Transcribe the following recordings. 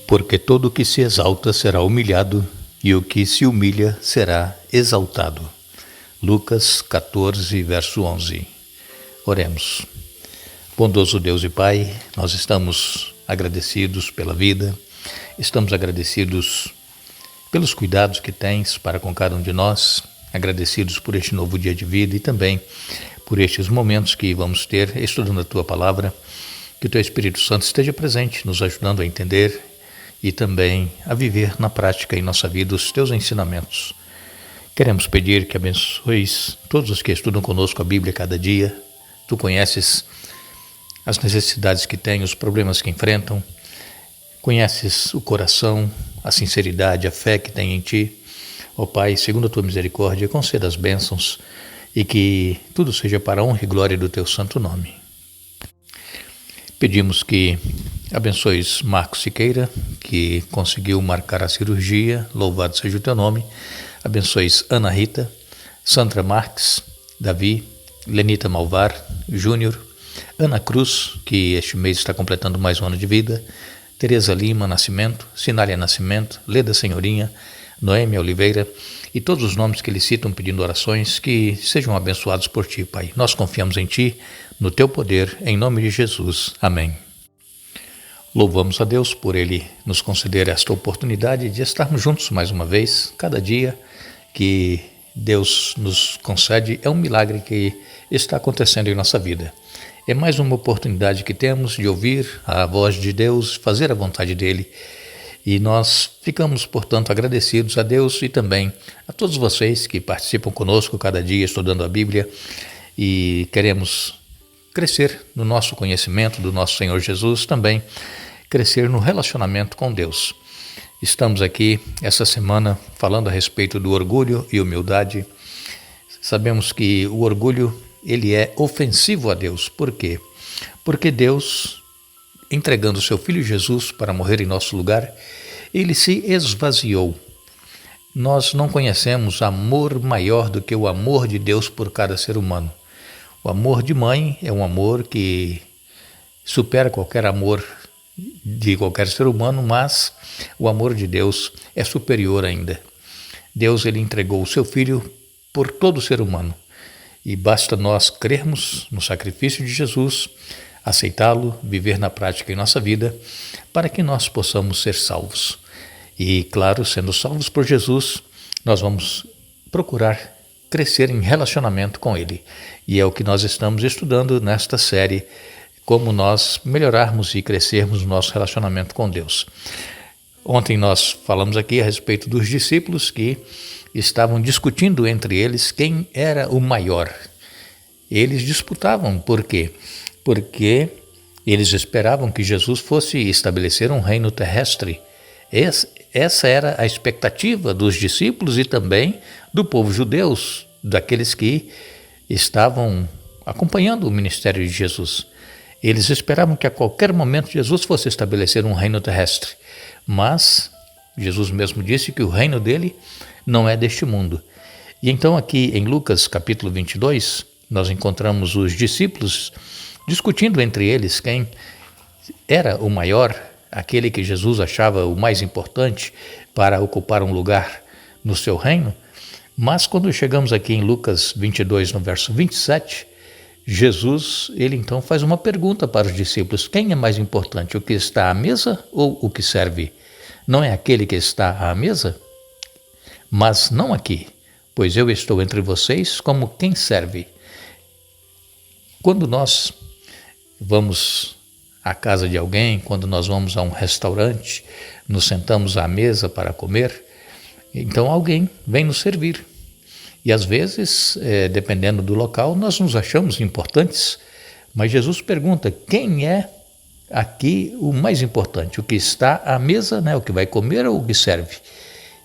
Porque todo o que se exalta será humilhado, e o que se humilha será exaltado. Lucas 14, verso 11. Oremos. Bondoso Deus e Pai, nós estamos agradecidos pela vida, estamos agradecidos pelos cuidados que tens para com cada um de nós, agradecidos por este novo dia de vida e também por estes momentos que vamos ter estudando a Tua Palavra, que o Teu Espírito Santo esteja presente, nos ajudando a entender e também a viver na prática em nossa vida os Teus ensinamentos. Queremos pedir que abençoes todos os que estudam conosco a Bíblia cada dia. Tu conheces as necessidades que têm, os problemas que enfrentam, conheces o coração, a sinceridade, a fé que tem em Ti. Ó Pai, segundo a Tua misericórdia, conceda as bênçãos e que tudo seja para a honra e glória do Teu santo nome. Pedimos que abençoes Marcos Siqueira, que conseguiu marcar a cirurgia, louvado seja o Teu nome. Abençoes Ana Rita, Sandra Marques, Davi, Lenita Malvar, Júnior, Ana Cruz, que este mês está completando mais um ano de vida, Tereza Lima Nascimento, Sinália Nascimento, Leda Senhorinha, Noêmia Oliveira e todos os nomes que eles citam pedindo orações, que sejam abençoados por Ti, Pai. Nós confiamos em Ti, no Teu poder, em nome de Jesus. Amém. Louvamos a Deus por Ele nos conceder esta oportunidade de estarmos juntos mais uma vez. Cada dia que Deus nos concede é um milagre que está acontecendo em nossa vida. É mais uma oportunidade que temos de ouvir a voz de Deus, fazer a vontade dEle. E nós ficamos, portanto, agradecidos a Deus e também a todos vocês que participam conosco cada dia estudando a Bíblia e queremos crescer no nosso conhecimento do nosso Senhor Jesus, também crescer no relacionamento com Deus. Estamos aqui essa semana falando a respeito do orgulho e humildade. Sabemos que o orgulho ele é ofensivo a Deus. Por quê? Porque Deus, entregando o seu Filho Jesus para morrer em nosso lugar, ele se esvaziou. Nós não conhecemos amor maior do que o amor de Deus por cada ser humano. O amor de mãe é um amor que supera qualquer amor de qualquer ser humano, mas o amor de Deus é superior ainda. Deus ele entregou o seu Filho por todo ser humano. E basta nós crermos no sacrifício de Jesus, aceitá-lo, viver na prática em nossa vida, para que nós possamos ser salvos. E, claro, sendo salvos por Jesus, nós vamos procurar crescer em relacionamento com Ele. E é o que nós estamos estudando nesta série, como nós melhorarmos e crescermos no nosso relacionamento com Deus. Ontem nós falamos aqui a respeito dos discípulos que estavam discutindo entre eles quem era o maior. Eles disputavam, por quê? Porque eles esperavam que Jesus fosse estabelecer um reino terrestre. Essa era a expectativa dos discípulos e também do povo judeu, daqueles que estavam acompanhando o ministério de Jesus. Eles esperavam que a qualquer momento Jesus fosse estabelecer um reino terrestre, mas Jesus mesmo disse que o reino dele não é deste mundo. E então aqui em Lucas capítulo 22, nós encontramos os discípulos discutindo entre eles quem era o maior, aquele que Jesus achava o mais importante para ocupar um lugar no seu reino. Mas quando chegamos aqui em Lucas 22, no verso 27, Jesus, ele então faz uma pergunta para os discípulos: quem é mais importante, o que está à mesa ou o que serve? Não é aquele que está à mesa? Mas não aqui, pois eu estou entre vocês como quem serve. Quando nós vamos à casa de alguém, quando nós vamos a um restaurante, nos sentamos à mesa para comer, então alguém vem nos servir. E às vezes, dependendo do local, nós nos achamos importantes, mas Jesus pergunta: quem é aqui o mais importante? O que está à mesa, né? O que vai comer ou o que serve?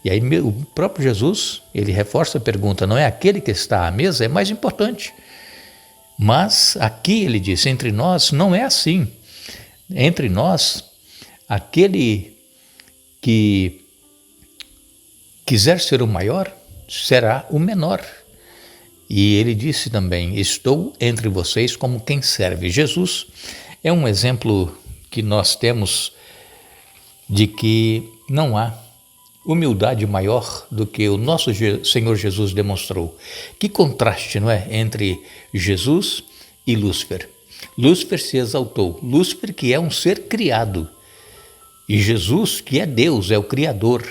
E aí o próprio Jesus, ele reforça a pergunta: não é aquele que está à mesa, é mais importante. Mas aqui ele diz: entre nós não é assim. Entre nós, aquele que quiser ser o maior, será o menor. E ele disse também: estou entre vocês como quem serve. Jesus é um exemplo que nós temos de que não há humildade maior do que o nosso Senhor Jesus demonstrou. Que contraste, não é, entre Jesus e Lúcifer. Lúcifer se exaltou, Lúcifer que é um ser criado, e Jesus que é Deus, é o Criador.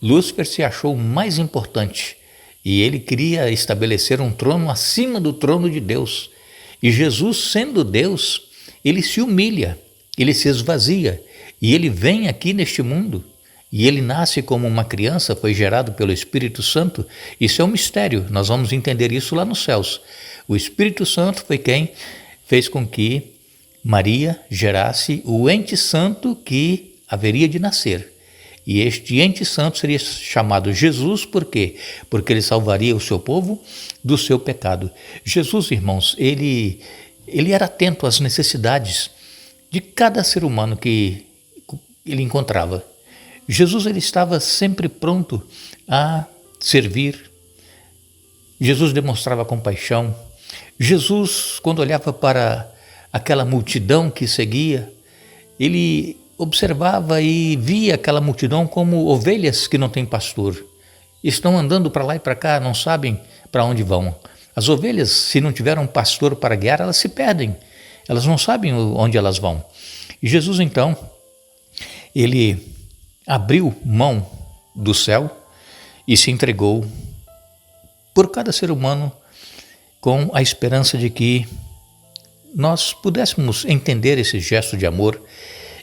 Lúcifer se achou mais importante e ele queria estabelecer um trono acima do trono de Deus. E Jesus, sendo Deus, ele se humilha, ele se esvazia e ele vem aqui neste mundo. E ele nasce como uma criança, foi gerado pelo Espírito Santo. Isso é um mistério, nós vamos entender isso lá nos céus. O Espírito Santo foi quem fez com que Maria gerasse o ente santo que haveria de nascer. E este ente santo seria chamado Jesus, por quê? Porque ele salvaria o seu povo do seu pecado. Jesus, irmãos, ele era atento às necessidades de cada ser humano que ele encontrava. Jesus ele estava sempre pronto a servir. Jesus demonstrava compaixão. Jesus, quando olhava para aquela multidão que seguia, ele observava e via aquela multidão como ovelhas que não têm pastor. Estão andando para lá e para cá, não sabem para onde vão. As ovelhas, se não tiver um pastor para guiar, elas se perdem. Elas não sabem onde elas vão. E Jesus, então, ele abriu mão do céu e se entregou por cada ser humano com a esperança de que nós pudéssemos entender esse gesto de amor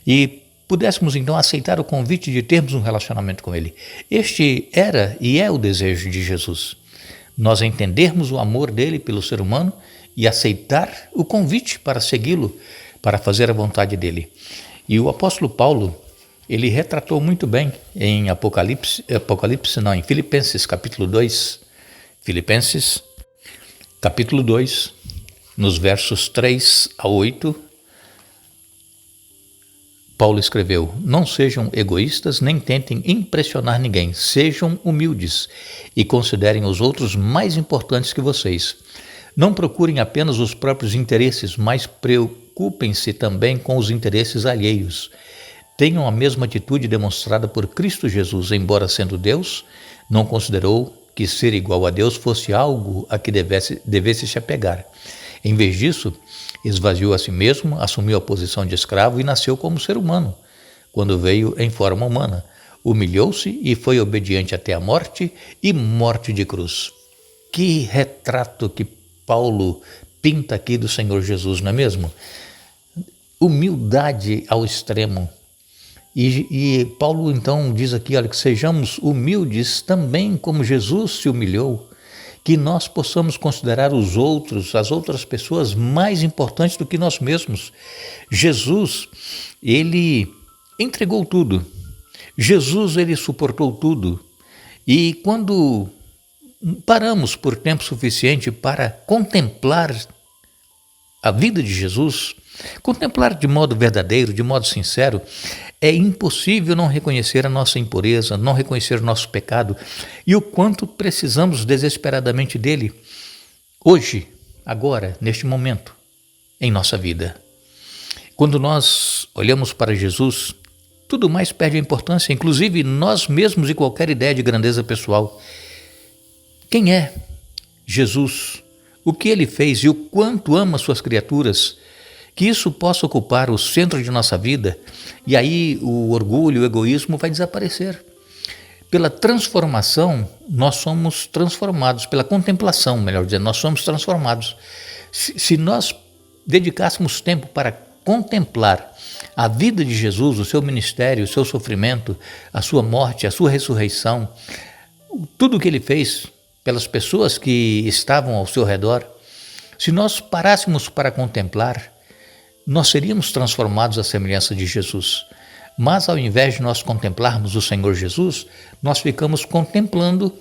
e pudéssemos então aceitar o convite de termos um relacionamento com Ele. Este era e é o desejo de Jesus. Nós entendermos o amor dele pelo ser humano e aceitar o convite para segui-lo, para fazer a vontade dele. E o apóstolo Paulo, ele retratou muito bem em em Filipenses capítulo 2, Filipenses capítulo 2, nos versos 3 a 8, Paulo escreveu: não sejam egoístas, nem tentem impressionar ninguém, sejam humildes e considerem os outros mais importantes que vocês. Não procurem apenas os próprios interesses, mas preocupem-se também com os interesses alheios. Tenham a mesma atitude demonstrada por Cristo Jesus, embora sendo Deus, não considerou que ser igual a Deus fosse algo a que devesse se apegar. Em vez disso, esvaziou a si mesmo, assumiu a posição de escravo e nasceu como ser humano. Quando veio em forma humana, humilhou-se e foi obediente até a morte e morte de cruz. Que retrato que Paulo pinta aqui do Senhor Jesus, não é mesmo? Humildade ao extremo. E Paulo então diz aqui, olha, que sejamos humildes também como Jesus se humilhou, que nós possamos considerar os outros, as outras pessoas mais importantes do que nós mesmos. Jesus, ele entregou tudo. Jesus, ele suportou tudo. E quando paramos por tempo suficiente para contemplar a vida de Jesus, contemplar de modo verdadeiro, de modo sincero, é impossível não reconhecer a nossa impureza, não reconhecer o nosso pecado e o quanto precisamos desesperadamente dele, hoje, agora, neste momento, em nossa vida. Quando nós olhamos para Jesus, tudo mais perde a importância, inclusive nós mesmos e qualquer ideia de grandeza pessoal. Quem é Jesus? O que ele fez e o quanto ama suas criaturas? Que isso possa ocupar o centro de nossa vida e aí o orgulho, o egoísmo vai desaparecer. Pela transformação, nós somos transformados, pela contemplação, melhor dizendo, nós somos transformados. Se nós dedicássemos tempo para contemplar a vida de Jesus, o seu ministério, o seu sofrimento, a sua morte, a sua ressurreição, tudo o que ele fez pelas pessoas que estavam ao seu redor, se nós parássemos para contemplar, nós seríamos transformados à semelhança de Jesus. Mas ao invés de nós contemplarmos o Senhor Jesus, nós ficamos contemplando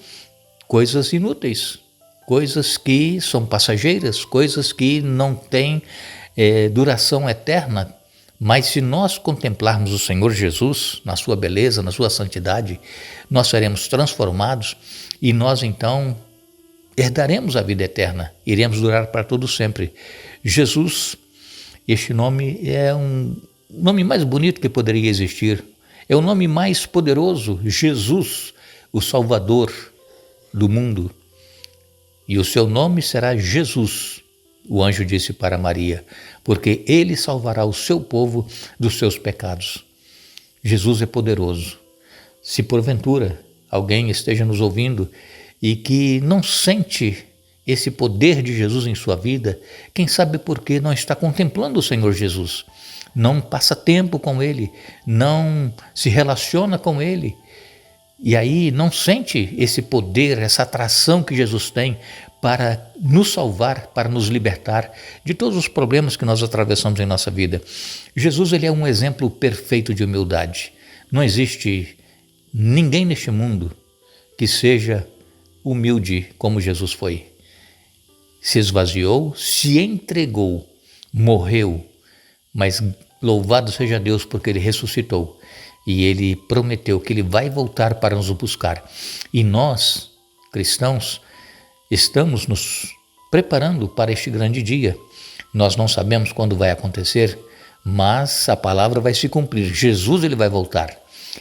coisas inúteis, coisas que são passageiras, coisas que não têm duração eterna. Mas se nós contemplarmos o Senhor Jesus na sua beleza, na sua santidade, nós seremos transformados e nós então herdaremos a vida eterna, iremos durar para todo sempre. Jesus, este nome é um nome mais bonito que poderia existir. É o nome mais poderoso, Jesus, o Salvador do mundo. E o seu nome será Jesus, o anjo disse para Maria, porque ele salvará o seu povo dos seus pecados. Jesus é poderoso. Se porventura alguém esteja nos ouvindo e que não sente esse poder de Jesus em sua vida, quem sabe porque não está contemplando o Senhor Jesus, não passa tempo com Ele, não se relaciona com Ele, e aí não sente esse poder, essa atração que Jesus tem para nos salvar, para nos libertar de todos os problemas que nós atravessamos em nossa vida. Jesus, ele é um exemplo perfeito de humildade. Não existe ninguém neste mundo que seja humilde como Jesus foi. Se esvaziou, se entregou, morreu, mas louvado seja Deus porque ele ressuscitou e ele prometeu que ele vai voltar para nos buscar. E nós, cristãos, estamos nos preparando para este grande dia. Nós não sabemos quando vai acontecer, mas a palavra vai se cumprir. Jesus, ele vai voltar.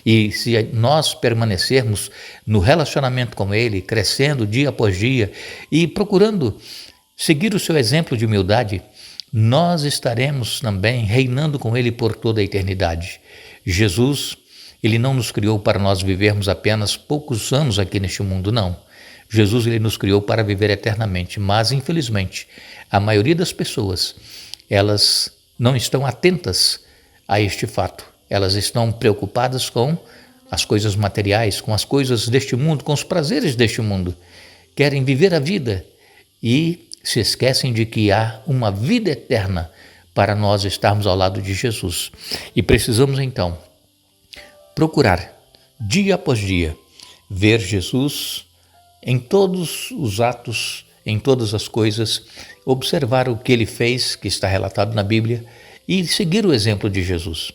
E se nós permanecermos no relacionamento com ele, crescendo dia após dia e procurando seguir o seu exemplo de humildade, nós estaremos também reinando com ele por toda a eternidade. Jesus, ele não nos criou para nós vivermos apenas poucos anos aqui neste mundo, não. Jesus, ele nos criou para viver eternamente, mas infelizmente a maioria das pessoas, elas não estão atentas a este fato. Elas estão preocupadas com as coisas materiais, com as coisas deste mundo, com os prazeres deste mundo. Querem viver a vida e se esquecem de que há uma vida eterna para nós estarmos ao lado de Jesus. E precisamos então procurar, dia após dia, ver Jesus em todos os atos, em todas as coisas, observar o que ele fez, que está relatado na Bíblia, e seguir o exemplo de Jesus.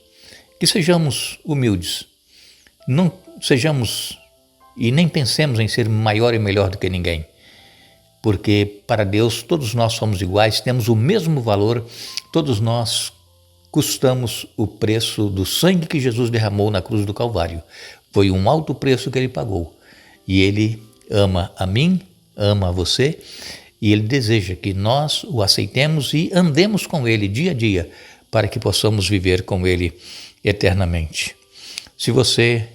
Que sejamos humildes, não sejamos e nem pensemos em ser maior e melhor do que ninguém, porque para Deus todos nós somos iguais, temos o mesmo valor, todos nós custamos o preço do sangue que Jesus derramou na cruz do Calvário. Foi um alto preço que ele pagou e ele ama a mim, ama a você e ele deseja que nós o aceitemos e andemos com ele dia a dia para que possamos viver com ele eternamente. Se você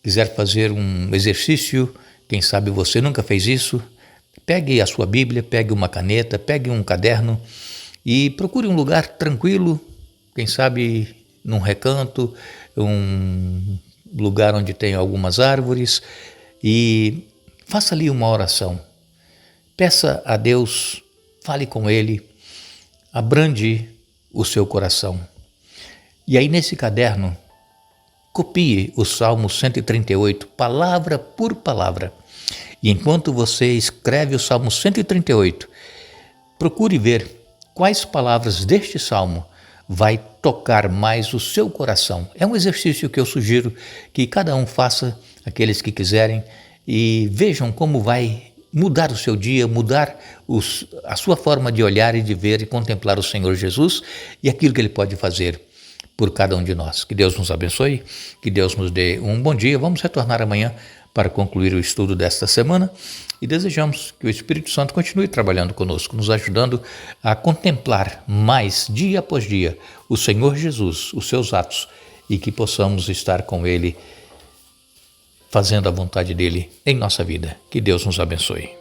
quiser fazer um exercício, quem sabe você nunca fez isso, pegue a sua Bíblia, pegue uma caneta, pegue um caderno e procure um lugar tranquilo, quem sabe num recanto, um lugar onde tem algumas árvores e faça ali uma oração. Peça a Deus, fale com Ele, abrande o seu coração. E aí nesse caderno, copie o Salmo 138, palavra por palavra. E enquanto você escreve o Salmo 138, procure ver quais palavras deste Salmo vai tocar mais o seu coração. É um exercício que eu sugiro que cada um faça, aqueles que quiserem, e vejam como vai mudar o seu dia, mudar a sua forma de olhar e de ver e contemplar o Senhor Jesus e aquilo que Ele pode fazer por cada um de nós. Que Deus nos abençoe, que Deus nos dê um bom dia. Vamos retornar amanhã para concluir o estudo desta semana e desejamos que o Espírito Santo continue trabalhando conosco, nos ajudando a contemplar mais, dia após dia, o Senhor Jesus, os seus atos e que possamos estar com Ele, fazendo a vontade dEle em nossa vida. Que Deus nos abençoe.